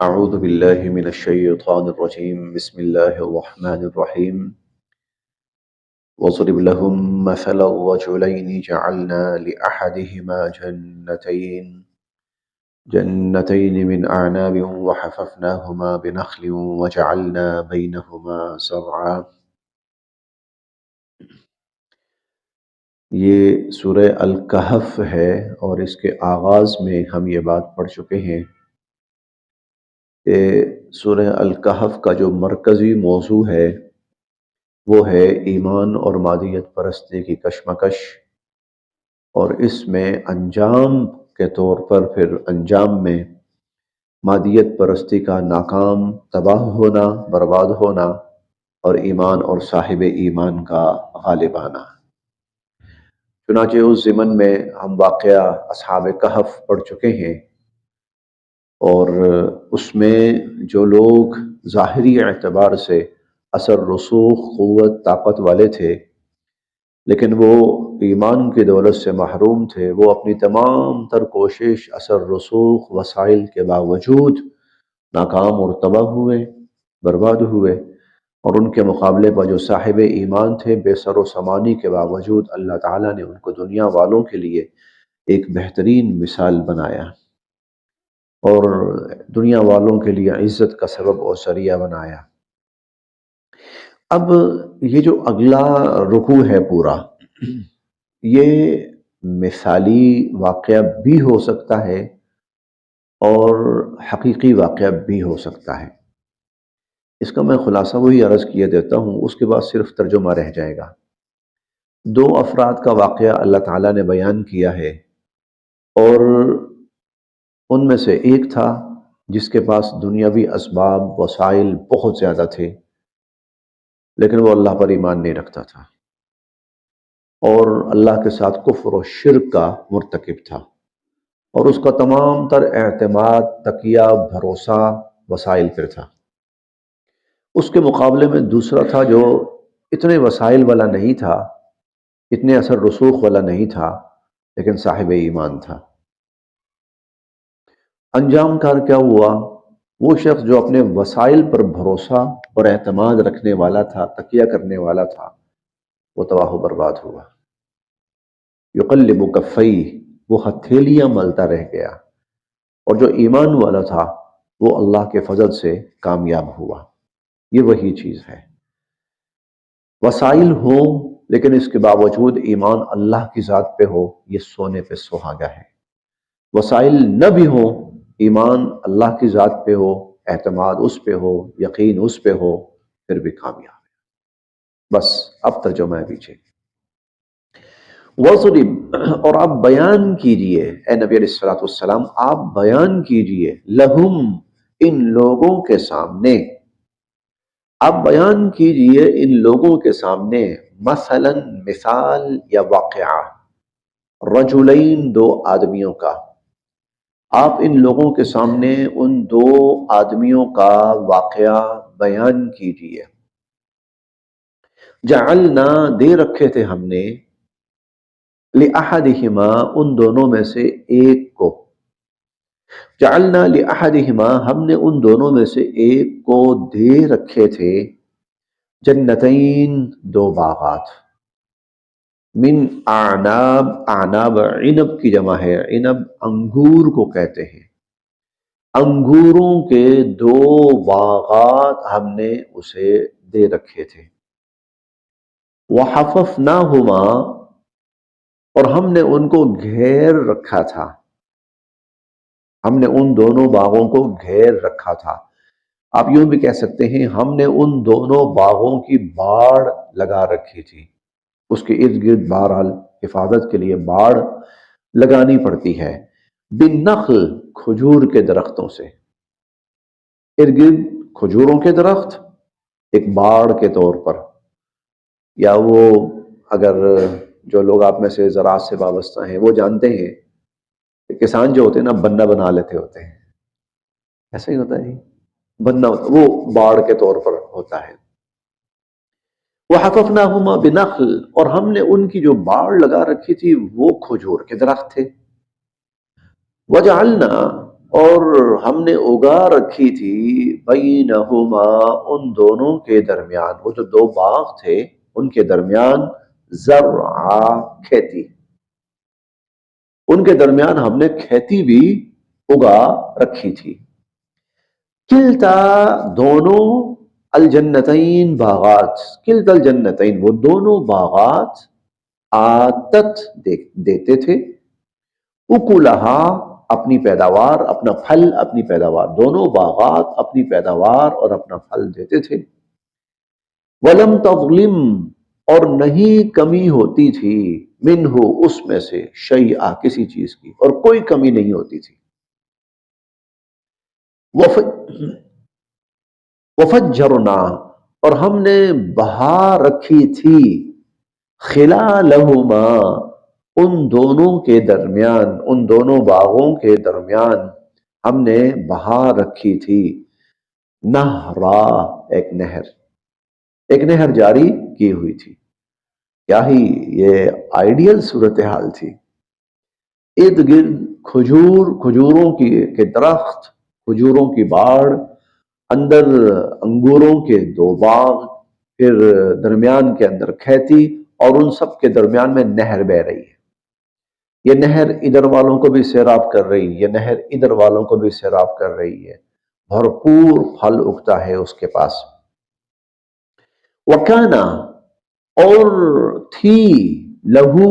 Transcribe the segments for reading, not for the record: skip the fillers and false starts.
أعوذ بالله من الشيطان الرجيم بسم الله الرحمن الرحيم وَاضْرِبْ لَهُم مَّثَلَ الرَّجُلَيْنِ جَعَلْنَا لِأَحَدِهِمَا جَنَّتَيْنِ مِنْ أَعْنَابٍ وَحَفَفْنَاهُمَا بِنَخْلٍ وَجَعَلْنَا بَيْنَهُمَا زَرْعًا۔ یہ سورہ الکہف ہے اور اس کے آغاز میں ہم یہ بات پڑھ چکے ہیں کہ سورہ الکہف کا جو مرکزی موضوع ہے وہ ہے ایمان اور مادیت پرستی کی کشمکش، اور اس میں انجام کے طور پر پھر انجام میں مادیت پرستی کا ناکام تباہ ہونا، برباد ہونا، اور ایمان اور صاحب ایمان کا غالب آنا۔ چنانچہ اس ضمن میں ہم واقعہ اصحاب کہف پڑھ چکے ہیں، اور اس میں جو لوگ ظاہری اعتبار سے اثر رسوخ قوت طاقت والے تھے لیکن وہ ایمان کی دولت سے محروم تھے، وہ اپنی تمام تر کوشش اثر رسوخ وسائل کے باوجود ناکام اور تباہ ہوئے، برباد ہوئے، اور ان کے مقابلے پر جو صاحب ایمان تھے بے سر و سامانی کے باوجود اللہ تعالیٰ نے ان کو دنیا والوں کے لیے ایک بہترین مثال بنایا اور دنیا والوں کے لیے عزت کا سبب اور ذریعہ بنایا۔ اب یہ جو اگلا رکوع ہے پورا، یہ مثالی واقعہ بھی ہو سکتا ہے اور حقیقی واقعہ بھی ہو سکتا ہے۔ اس کا میں خلاصہ وہی عرض کیے دیتا ہوں، اس کے بعد صرف ترجمہ رہ جائے گا۔ دو افراد کا واقعہ اللہ تعالیٰ نے بیان کیا ہے، اور ان میں سے ایک تھا جس کے پاس دنیاوی اسباب وسائل بہت زیادہ تھے لیکن وہ اللہ پر ایمان نہیں رکھتا تھا اور اللہ کے ساتھ کفر و شرک کا مرتکب تھا، اور اس کا تمام تر اعتماد، تکیہ، بھروسہ وسائل پر تھا۔ اس کے مقابلے میں دوسرا تھا جو اتنے وسائل والا نہیں تھا، اتنے اثر رسوخ والا نہیں تھا، لیکن صاحب ایمان تھا۔ انجام کار کیا ہوا؟ وہ شخص جو اپنے وسائل پر بھروسہ اور اعتماد رکھنے والا تھا، تکیہ کرنے والا تھا، وہ تباہ و برباد ہوا۔ یقلب کفیہ، وہ ہتھیلیاں ملتا رہ گیا، اور جو ایمان والا تھا وہ اللہ کے فضل سے کامیاب ہوا۔ یہ وہی چیز ہے، وسائل ہوں لیکن اس کے باوجود ایمان اللہ کی ذات پہ ہو، یہ سونے پہ سہاگا ہے۔ وسائل نہ بھی ہوں، ایمان اللہ کی ذات پہ ہو، اعتماد اس پہ ہو، یقین اس پہ ہو، پھر بھی کامیاب ہے۔ بس اب ترجمہ ہے پیچھے۔ وَضْرِبْ، اور آپ بیان کیجئے، اے نبی علیہ السلام آپ بیان کیجئے، لہم، ان لوگوں کے سامنے، آپ بیان کیجئے ان لوگوں کے سامنے، مثلا مثال یا واقعہ، رجلین دو آدمیوں کا، آپ ان لوگوں کے سامنے ان دو آدمیوں کا واقعہ بیان کیجئے۔ جعلنا، دے رکھے تھے ہم نے، لأحدہما، ان دونوں میں سے ایک کو، جعلنا لأحدہما، ہم نے ان دونوں میں سے ایک کو دے رکھے تھے، جنتین، دو باغات، من اعناب، اعناب عنب کی جمع ہے، عنب انگور کو کہتے ہیں، انگوروں کے دو باغات ہم نے اسے دے رکھے تھے۔ وحففناہما، اور ہم نے ان کو گھیر رکھا تھا، ہم نے ان دونوں باغوں کو گھیر رکھا تھا۔ آپ یوں بھی کہہ سکتے ہیں ہم نے ان دونوں باغوں کی باڑ لگا رکھی تھی، اس کے ارد گرد بہرحال حفاظت کے لیے باڑ لگانی پڑتی ہے، بالنخل، کھجور کے درختوں سے، ارد گرد کھجوروں کے درخت ایک باڑ کے طور پر، یا وہ اگر جو لوگ آپ میں سے زراعت سے وابستہ ہیں وہ جانتے ہیں کہ کسان جو ہوتے ہیں نا بنہ بنا لیتے ہوتے ہیں، ایسا ہی ہوتا ہے، بنہ وہ باڑ کے طور پر ہوتا ہے۔ وحففناہما بنخل، اور ہم نے ان کی جو باڑ لگا رکھی تھی وہ کھجور کے درخت تھے۔ وجعلنا، اور ہم نے اگا رکھی تھی بینہما، ان دونوں کے درمیان، وہ جو دو باغ تھے ان کے درمیان، زرعا، کھیتی، ان کے درمیان ہم نے کھیتی بھی اگا رکھی تھی۔ کلتا، دونوں، الجنتین، باغات، کلتا الجنتین، وہ دونوں باغات، آتت، دیتے تھے، اکلہا، اپنی پیداوار، اپنا پھل، اپنی پیداوار، دونوں باغات اپنی پیداوار اور اپنا پھل دیتے تھے۔ ولم تظلم، اور نہیں کمی ہوتی تھی، منہ، اس میں سے، شیئا، کسی چیز کی، اور کوئی کمی نہیں ہوتی تھی۔ وفجرنا، اور ہم نے بہا رکھی تھی، خلالہما، ان دونوں کے درمیان، ان دونوں باغوں کے درمیان ہم نے بہا رکھی تھی، نہرا، ایک نہر، ایک نہر جاری کی ہوئی تھی۔ کیا ہی یہ آئیڈیل صورتحال تھی۔ ارد گرد کھجوروں کے درخت، کھجوروں کی باڑ، اندر انگوروں کے دو باغ، پھر درمیان کے اندر کھیتی، اور ان سب کے درمیان میں نہر بہ رہی ہے۔ یہ نہر ادھر والوں کو بھی سیراب کر رہی ہے، یہ نہر ادھر والوں کو بھی سیراب کر رہی ہے، بھرپور پھل اگتا ہے اس کے پاس۔ وکانا، اور تھی، لہو،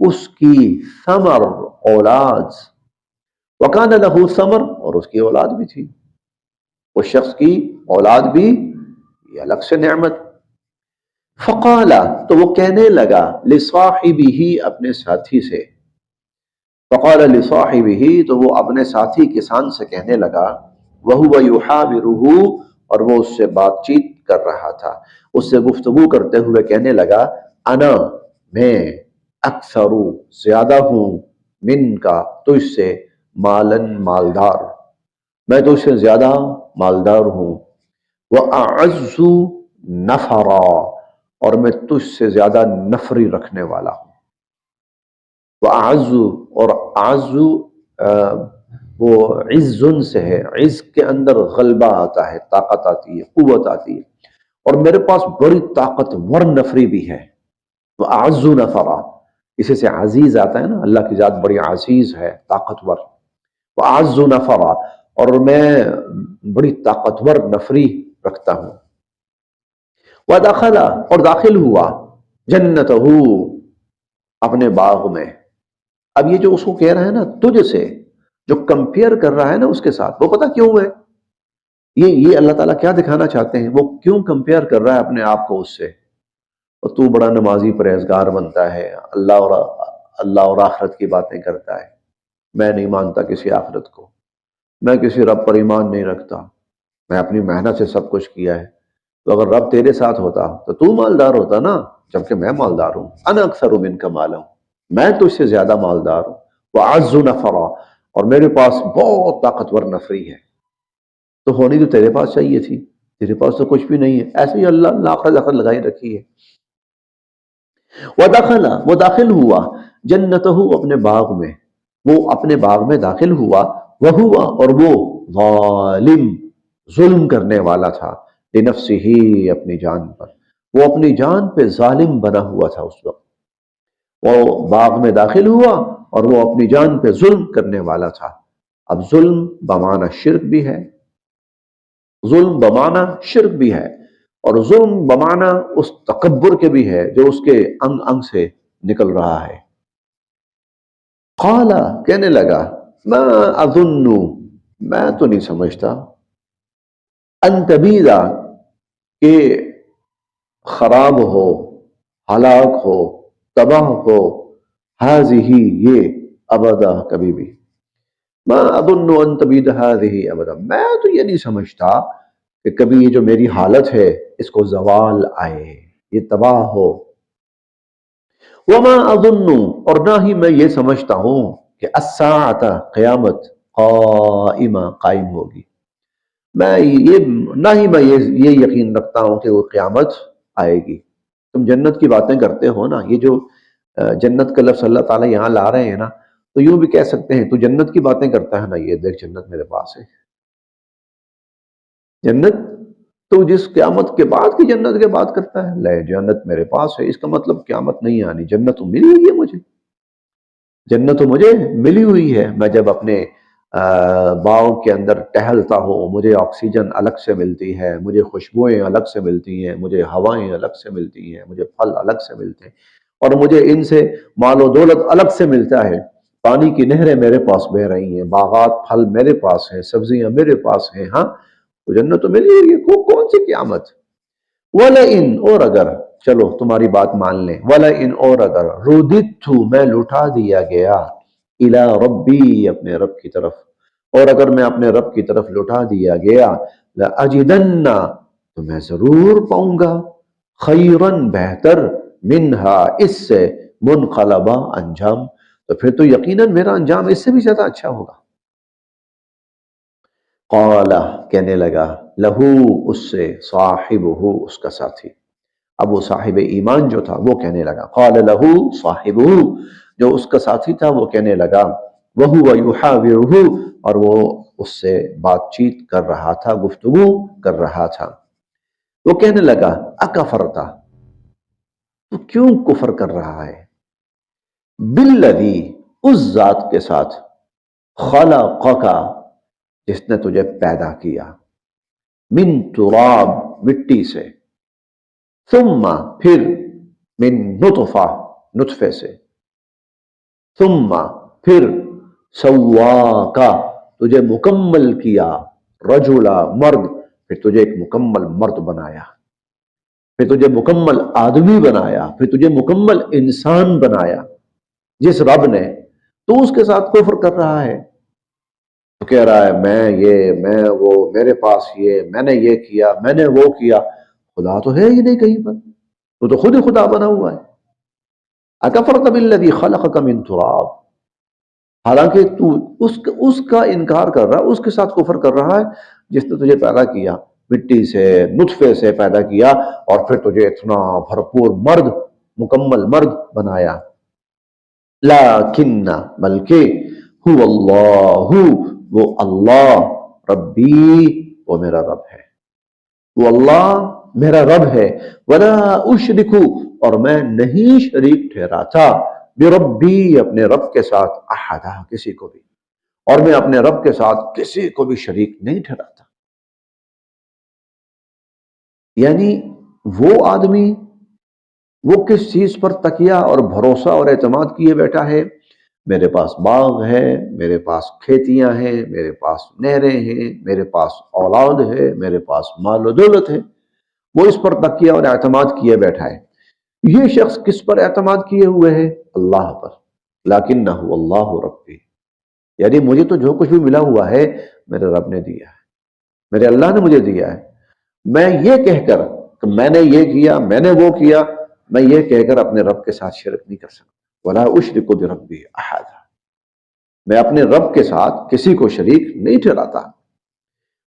اس کی، ثمر، اولاد، وکانا لہو ثمر، اور اس کی اولاد بھی تھی، اس شخص کی اولاد بھی، یہ الگ سے نعمت۔ فقالا، تو وہ کہنے لگا، لصاحبہ، اپنے ساتھی سے، فقال لصاحبہ، تو وہ اپنے ساتھی کسان سے کہنے لگا، وہو یحاورہ، اور وہ اس سے بات چیت کر رہا تھا، اس سے گفتگو کرتے ہوئے کہنے لگا، انا، میں، اکثر، زیادہ ہوں، من کا، تجھ سے، مالن، مالدار، میں تجھ سے زیادہ مالدار ہوں، وَأَعَزُّ نَفَرًا، اور میں تجھ سے زیادہ نفری رکھنے والا ہوں۔ وَأَعَزُّ، اور اعز، وہ عزن سے ہے، عز کے اندر غلبہ آتا ہے، طاقت آتی ہے، قوت آتی ہے، اور میرے پاس بڑی طاقتور نفری بھی ہے۔ وَأَعَزُّ نَفَرًا، اسی سے عزیز آتا ہے نا، اللہ کی ذات بڑی عزیز ہے، طاقتور۔ وَأَعَزُّ نَفَرًا، اور میں بڑی طاقتور نفری رکھتا ہوں۔ وَدَخَلَ، اور داخل ہوا، جَنَّتَهُ، اپنے باغ میں۔ اب یہ جو اس کو کہہ رہا ہے نا تجھ سے، جو کمپیئر کر رہا ہے نا اس کے ساتھ، وہ پتہ کیوں ہے؟ یہ اللہ تعالیٰ کیا دکھانا چاہتے ہیں؟ وہ کیوں کمپیئر کر رہا ہے اپنے آپ کو اس سے؟ اور تو بڑا نمازی پرہیزگار بنتا ہے، اللہ اور آخرت کی باتیں کرتا ہے، میں نہیں مانتا کسی آخرت کو، میں کسی رب پر ایمان نہیں رکھتا، میں اپنی محنت سے سب کچھ کیا ہے۔ تو اگر رب تیرے ساتھ ہوتا تو مالدار ہوتا نا، جبکہ میں مالدار ہوں، انا اکثر منک مالا، میں تجھ سے زیادہ مالدار ہوں، وَأَعَزُّ نَفَرًا، اور میرے پاس بہت طاقتور نفری ہے، تو ہونی تو تیرے پاس چاہیے تھی، تیرے پاس تو کچھ بھی نہیں ہے، ایسے ہی اللہ لاکھ لگائی رکھی ہے۔ وَدَخَلَ، وہ داخل ہوا، جَنَّتَهُ، اپنے باغ میں، وہ اپنے باغ میں داخل ہوا، وَهُوَ، اور وہ، ظالم، ظلم کرنے والا تھا، لنفسہ، اپنی جان پر، وہ اپنی جان پہ ظالم بنا ہوا تھا اس وقت، وہ باغ میں داخل ہوا اور وہ اپنی جان پہ ظلم کرنے والا تھا۔ اب ظلم بمعنی شرک بھی ہے، ظلم بمعنی شرک بھی ہے، اور ظلم بمعنی اس تکبر کے بھی ہے جو اس کے انگ انگ سے نکل رہا ہے۔ قال، کہنے لگا، ما اظن، میں تو نہیں سمجھتا، ان تبیدا، کہ خراب ہو، ہلاک ہو، تباہ ہو، ہذہ، یہ، ابدا، کبھی بھی، ما اظن ان تبید ہذہ ابدا، میں تو یہ نہیں سمجھتا کہ کبھی یہ جو میری حالت ہے اس کو زوال آئے، یہ تباہ ہو۔ وما اظن، اور نہ ہی میں یہ سمجھتا ہوں کہ الساعۃ، قیامت، قائمہ، قائم ہوگی، میں یہ، نہ ہی میں یہ یقین رکھتا ہوں کہ وہ قیامت آئے گی۔ تم جنت کی باتیں کرتے ہو نا، یہ جو جنت کا لفظ اللہ تعالیٰ یہاں لا رہے ہیں نا، تو یوں بھی کہہ سکتے ہیں تو جنت کی باتیں کرتا ہے نا، یہ دیکھ جنت میرے پاس ہے، جنت تو جس قیامت کے بعد کی جنت کے بات کرتا ہے، لے جنت میرے پاس ہے، اس کا مطلب قیامت نہیں آنی، جنت تو ملی ہوئی ہے مجھے، جنت تو مجھے ملی ہوئی ہے۔ میں جب اپنے باغ کے اندر ٹہلتا ہوں، مجھے آکسیجن الگ سے ملتی ہے، مجھے خوشبوئیں الگ سے ملتی ہیں، مجھے ہوائیں الگ سے ملتی ہیں، مجھے پھل الگ سے ملتے ہیں، اور مجھے ان سے مال و دولت الگ سے ملتا ہے۔ پانی کی نہریں میرے پاس بہ رہی ہیں، باغات پھل میرے پاس ہیں، سبزیاں میرے پاس ہیں، ہاں تو جنت تو ملی ہوئی ہے، کون سی قیامت۔ وَلَئِنْ اور اگر، چلو تمہاری بات مان لیں، وَلَئِنْ اور اگر رُدِدْتُ میں لٹا دیا گیا اِلَىٰ رَبِّي اپنے رب کی طرف، اور اگر میں اپنے رب کی طرف لٹا دیا گیا لَأَجِدَنَّ تو میں ضرور پاؤں گا خَيْرًا بہتر مِنْهَا اس سے منقلبہ انجام، تو پھر تو یقیناً میرا انجام اس سے بھی زیادہ اچھا ہوگا۔ قال کہنے لگا لہو اس سے صاحبہ اس کا ساتھی، اب وہ صاحب ایمان جو تھا وہ کہنے لگا، قال لہو صاحبہ جو اس کا ساتھی تھا وہ کہنے لگا، وہو یحاورہ اور وہ اس سے بات چیت کر رہا تھا، گفتگو کر رہا تھا، وہ کہنے لگا اکفرتا تو کیوں کفر کر رہا ہے، بالذی اس ذات کے ساتھ، خلقک جس نے تجھے پیدا کیا، من تراب مٹی سے، ثم پھر من نطفہ نطفے سے، ثم پھر سواکا تجھے مکمل کیا، رجلا مرد پھر تجھے ایک مکمل مرد بنایا، پھر تجھے مکمل آدمی بنایا، پھر تجھے مکمل انسان بنایا۔ جس رب نے، تو اس کے ساتھ کفر کر رہا ہے، تو کہہ رہا ہے میں وہ، میرے پاس یہ، میں نے یہ کیا، میں نے وہ کیا، خدا تو ہے ہی نہیں کہیں پر، تو خود ہی خدا بنا ہوا ہے۔ اکفرت بالذی خلقک من تراب، حالانکہ تو اس کا انکار کر رہا ہے، اس کے ساتھ کفر کر رہا ہے جس نے تجھے پیدا کیا، مٹی سے، نطفے سے پیدا کیا، اور پھر تجھے اتنا بھرپور مرد، مکمل مرد بنایا۔ لیکن بلکہ هو اللہ وہ اللہ، ربی وہ میرا رب ہے، وہ اللہ میرا رب ہے، ولا اشرک اور میں نہیں شریک ٹھہراتا، بربی اپنے رب کے ساتھ، احدا کسی کو بھی، اور میں اپنے رب کے ساتھ کسی کو بھی شریک نہیں ٹھہراتا۔ یعنی وہ آدمی، وہ کس چیز پر تکیہ اور بھروسہ اور اعتماد کیے بیٹھا ہے، میرے پاس باغ ہے، میرے پاس کھیتیاں ہیں، میرے پاس نہریں ہیں، میرے پاس اولاد ہے، میرے پاس مال و دولت ہے، وہ اس پر تکیہ اور اعتماد کیے بیٹھا ہے۔ یہ شخص کس پر اعتماد کیے ہوئے ہے، اللہ پر، لیکنہ اللہ ربی، یعنی مجھے تو جو کچھ بھی ملا ہوا ہے میرے رب نے دیا ہے، میرے اللہ نے مجھے دیا ہے، میں یہ کہہ کر کہ میں نے یہ کیا، میں نے وہ کیا، میں یہ کہہ کر اپنے رب کے ساتھ شرک نہیں کر سکتا، ولا اشرک بربی احد، میں اپنے رب کے ساتھ کسی کو شریک نہیں ٹھہراتا۔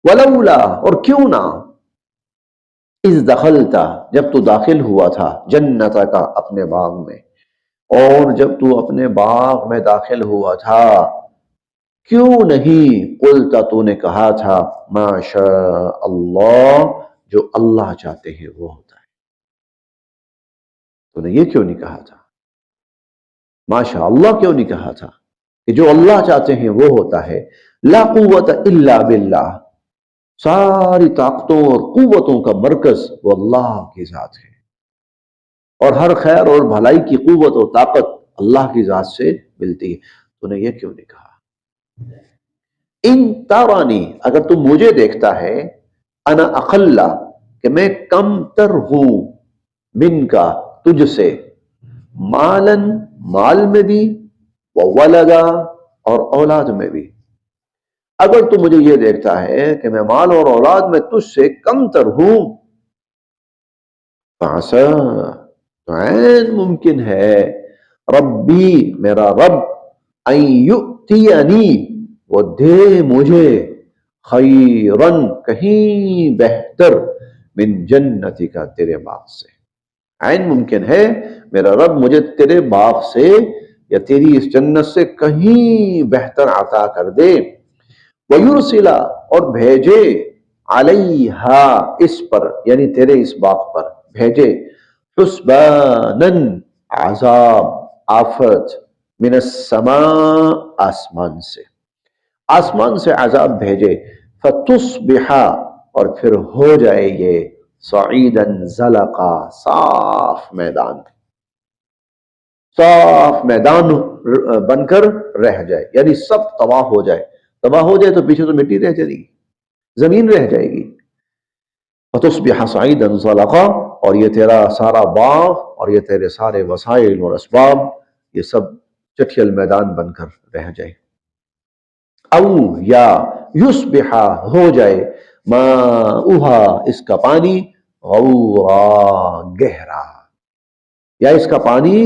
ولولا اور کیوں نہ، اذ دخلتا جب تو داخل ہوا تھا، جنت کا اپنے باغ میں، اور جب تو اپنے باغ میں داخل ہوا تھا، کیوں نہیں قلتا تو نے کہا تھا، ما شاء اللہ جو اللہ چاہتے ہیں وہ ہوتا ہے، تو نے یہ کیوں نہیں کہا تھا، ما شاء اللہ کیوں نہیں کہا تھا کہ جو اللہ چاہتے ہیں وہ ہوتا ہے، لا قوت الا باللہ ساری طاقتوں اور قوتوں کا مرکز وہ اللہ کی ذات ہے، اور ہر خیر اور بھلائی کی قوت اور طاقت اللہ کی ذات سے ملتی ہے، تو نے یہ کیوں نہیں کہا، ان تارانی اگر تو مجھے دیکھتا ہے، انا اقل کہ میں کم تر ہوں، من کا تجھ سے، مالن مال میں بھی، وولدا اور اولاد میں بھی، اگر تو مجھے یہ دیکھتا ہے کہ میں مال اور اولاد میں تجھ سے کم تر ہوں، فعسا تو عین ممکن ہے، ربی میرا رب، ان یؤتینی وہ دے مجھے، خیرن کہیں بہتر، من جنتی کا تیرے باغ سے، عین ممکن ہے میرا رب مجھے تیرے باغ سے یا تیری اس جنت سے کہیں بہتر عطا کر دے، وَيُرْسِلَ اور بھیجے، علیہا اس پر یعنی تیرے اس باغ پر بھیجے، حسبانن عذاب آفت، من السماء آسمان سے عذاب بھیجے، فتصبح اور پھر ہو جائے یہ صعیدن زلقا صاف میدان بن کر رہ جائے، یعنی سب تباہ ہو جائے، تباہ ہو جائے تو پیچھے تو مٹی رہ جائے گی، زمین رہ جائے گی، فتصبح صعیدا زلقا، اور یہ تیرا سارا باغ اور یہ تیرے سارے وسائل اور اسباب یہ سب چٹھیل میدان بن کر رہ جائے، او یا یصبح ہو جائے ماؤہا اس کا پانی غورا گہرا، یا اس کا پانی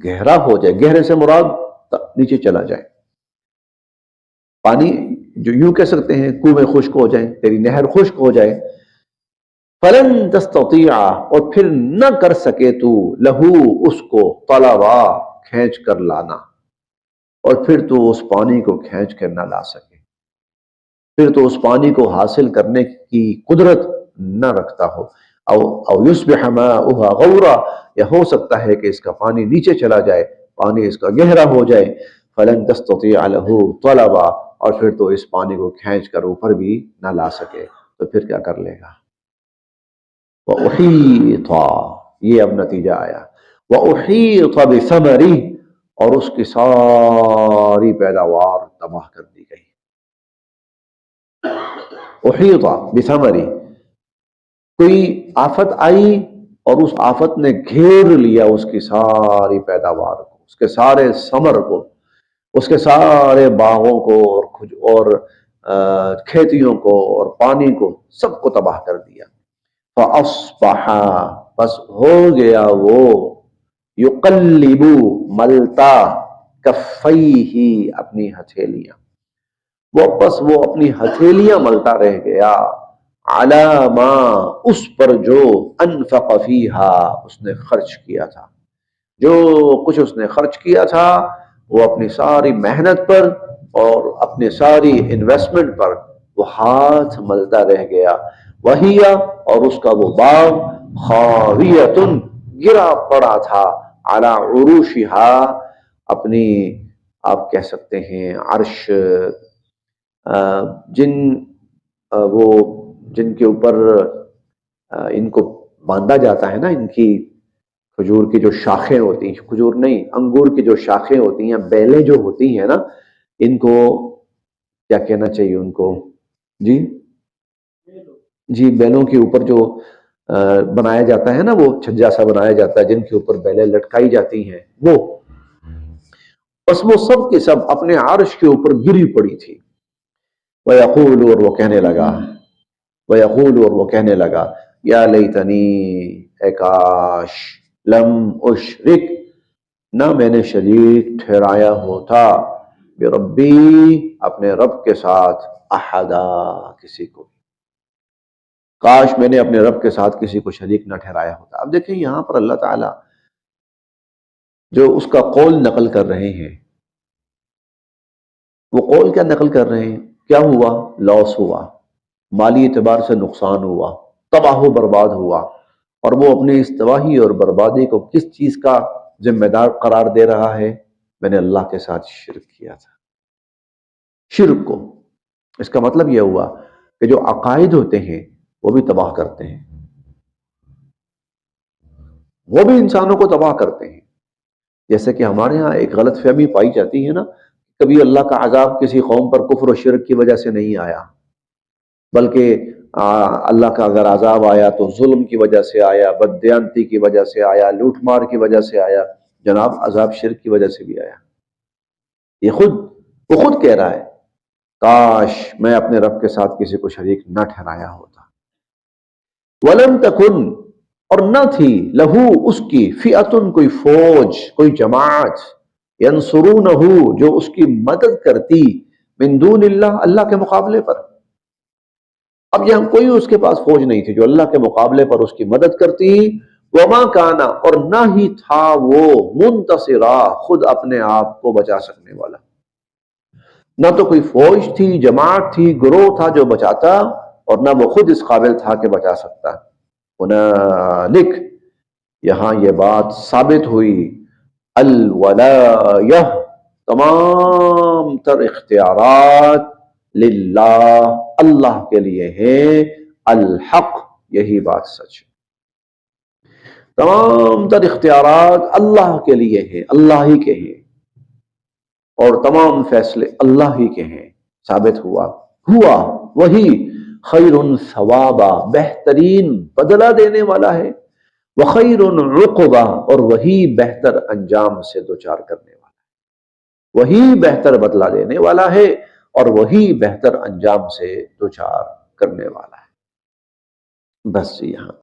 گہرا ہو جائے، گہرے سے مراد نیچے چلا جائے، پانی جو یوں کہہ سکتے ہیں کنویں خشک ہو جائیں، تیری نہر خشک ہو جائے، فلن تستطیع اور پھر نہ کر سکے تو لہو اس کو طلبا کھینچ کر لانا، اور پھر تو اس پانی کو کھینچ کر نہ لا سکے، پھر تو اس پانی کو حاصل کرنے کی قدرت نہ رکھتا ہو، او یصبح ماؤہا غورا، یا ہو سکتا ہے کہ اس کا پانی نیچے چلا جائے، پانی اس کا گہرا ہو جائے، فلن تستطیع لہ طلبا اور پھر تو اس پانی کو کھینچ کر اوپر بھی نہ لا سکے، تو پھر کیا کر لے گا؟ وَأُحِيطَ یہ اب نتیجہ آیا، وَأُحِيطَ بِثَمَرِهِ اور اس کی ساری پیداوار تباہ کر دی گئی، احیط بثمری، کوئی آفت آئی اور اس آفت نے گھیر لیا اس کی ساری پیداوار کو، اس کے سارے ثمر کو، اس کے سارے باغوں کو اور کھیتیوں کو اور پانی کو، سب کو تباہ کر دیا، فَأَصْبَحَ بس ہو گیا وہ، یقلب ملتا، کفیہ اپنی ہتھیلیاں، واپس وہ اپنی ہتھیلیاں ملتا رہ گیا، علی ما اس پر جو انفق فیہا اس نے خرچ کیا تھا، جو کچھ اس نے خرچ کیا تھا وہ اپنی ساری محنت پر اور اپنی ساری انویسٹمنٹ پر وہ ہاتھ ملتا رہ گیا، وہی اور اس کا وہ باغ خاویۃ گرا پڑا تھا، علی عروشہا اپنی آپ کہہ سکتے ہیں عرش، جن کے اوپر ان کو باندھا جاتا ہے نا، ان کی کھجور کی جو شاخیں ہوتی ہیں، کھجور نہیں انگور کی جو شاخیں ہوتی ہیں، بیلیں جو ہوتی ہیں نا، ان کو کیا کہنا چاہیے ان کو، جی بیلوں کے اوپر جو بنایا جاتا ہے نا، وہ چھجا سا بنایا جاتا ہے جن کے اوپر بیلیں لٹکائی جاتی ہیں، وہ بس وہ سب کے سب اپنے عرش کے اوپر گری پڑی تھی، وَيَقُولُ اور وہ کہنے لگا، وَيَقُولُ اور وہ کہنے لگا، یا لیتنی اے کاش، لم اشرک نہ میں نے شریک ٹھہرایا ہوتا، بربی اپنے رب کے ساتھ، احدا کسی کو، کاش میں نے اپنے رب کے ساتھ کسی کو شریک نہ ٹھہرایا ہوتا۔ اب دیکھیں یہاں پر اللہ تعالیٰ جو اس کا قول نقل کر رہے ہیں، وہ قول کیا نقل کر رہے ہیں؟ کیا ہوا؟ لاس ہوا، مالی اعتبار سے نقصان ہوا، تباہ و برباد ہوا، اور وہ اپنے اس تباہی اور بربادی کو کس چیز کا ذمہ دار قرار دے رہا ہے؟ میں نے اللہ کے ساتھ شرک کیا تھا، شرک کو۔ اس کا مطلب یہ ہوا کہ جو عقائد ہوتے ہیں وہ بھی تباہ کرتے ہیں، وہ بھی انسانوں کو تباہ کرتے ہیں، جیسے کہ ہمارے ہاں ایک غلط فہمی پائی جاتی ہے نا، کبھی اللہ کا عذاب کسی قوم پر کفر و شرک کی وجہ سے نہیں آیا، بلکہ اللہ کا اگر عذاب آیا تو ظلم کی وجہ سے آیا، بددیانتی کی وجہ سے آیا، لوٹ مار کی وجہ سے آیا، جناب عذاب شرک کی وجہ سے بھی آیا۔ وہ خود کہہ رہا ہے، کاش میں اپنے رب کے ساتھ کسی کو شریک نہ ٹھہرایا ہوتا۔ وَلَمْ تَكُنْ اور نہ تھی، لہو اس کی، فئتن کوئی فوج، کوئی جماعت، ینصرونہ جو اس کی مدد کرتی، من دون اللہ اللہ کے مقابلے پر۔ اب یہاں کوئی اس کے پاس فوج نہیں تھی جو اللہ کے مقابلے پر اس کی مدد کرتی، وما کانا، اور نہ ہی تھا وہ منتصرا، خود اپنے آپ کو بچا سکنے والا، نہ تو کوئی فوج تھی، جماعت تھی، گروہ تھا جو بچاتا، اور نہ وہ خود اس قابل تھا کہ بچا سکتا۔ ہنالک، یہاں یہ بات ثابت ہوئی، الولایہ، تمام تر اختیارات، للہ، اللہ کے لیے ہیں، الحق، یہی بات سچ ہے، تمام تر اختیارات اللہ کے لیے ہیں، اللہ ہی کے ہیں، اور تمام فیصلے اللہ ہی کے ہیں۔ ثابت ہوا وہی خیر ثوابا، بہترین بدلہ دینے والا ہے، وخیر عقبا، اور وہی بہتر انجام سے دوچار کرنے والا ہے، وہی بہتر بدلہ دینے والا ہے اور وہی بہتر انجام سے دوچار کرنے والا ہے۔ بس یہاں